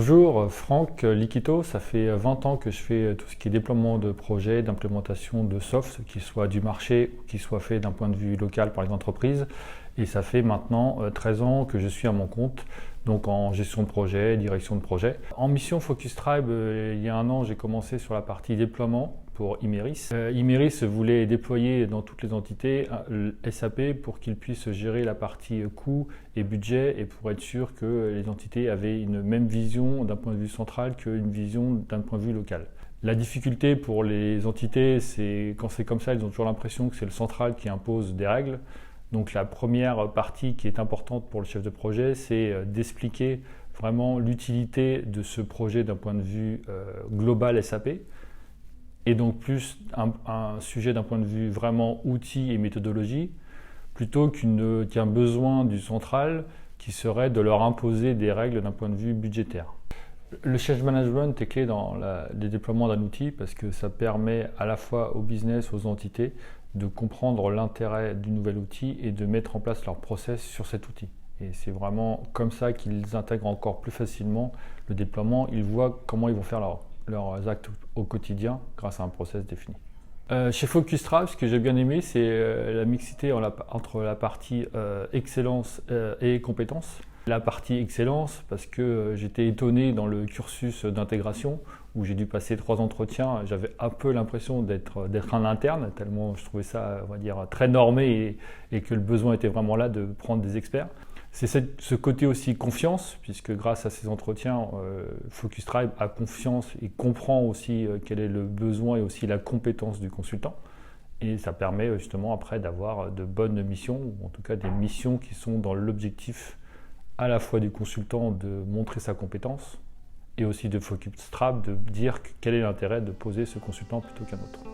Bonjour, Franck Liquito, ça fait 20 ans que je fais tout ce qui est déploiement de projets, d'implémentation de soft, qu'il soit du marché ou qu'il soit fait d'un point de vue local par les entreprises. Et ça fait maintenant 13 ans que je suis à mon compte, donc en gestion de projet, direction de projet. En mission Focus Tribe, il y a un an, j'ai commencé sur la partie déploiement pour Imerys. Imerys voulait déployer dans toutes les entités SAP pour qu'ils puissent gérer la partie coût et budget et pour être sûr que les entités avaient une même vision d'un point de vue central qu'une vision d'un point de vue local. La difficulté pour les entités, c'est quand c'est comme ça, ils ont toujours l'impression que c'est le central qui impose des règles. Donc la première partie qui est importante pour le chef de projet, c'est d'expliquer vraiment l'utilité de ce projet d'un point de vue global SAP. Et donc plus un sujet d'un point de vue vraiment outils et méthodologie, plutôt qu'un besoin du central qui serait de leur imposer des règles d'un point de vue budgétaire. Le change management est clé dans le déploiement d'un outil parce que ça permet à la fois au business, aux entités, de comprendre l'intérêt du nouvel outil et de mettre en place leur process sur cet outil. Et c'est vraiment comme ça qu'ils intègrent encore plus facilement le déploiement. Ils voient comment ils vont faire leurs actes au quotidien grâce à un process défini. Chez Focus Tribe, ce que j'ai bien aimé, c'est la mixité entre la partie excellence et compétence. La partie excellence, parce que j'étais étonné dans le cursus d'intégration où j'ai dû passer 3 entretiens, j'avais un peu l'impression d'être un interne, tellement je trouvais ça, on va dire, très normé et que le besoin était vraiment là de prendre des experts. C'est ce côté aussi confiance, puisque grâce à ces entretiens, Focus Tribe a confiance et comprend aussi quel est le besoin et aussi la compétence du consultant. Et ça permet justement après d'avoir de bonnes missions, ou en tout cas des missions qui sont dans l'objectif à la fois du consultant de montrer sa compétence et aussi de Focus Tribe de dire quel est l'intérêt de poser ce consultant plutôt qu'un autre.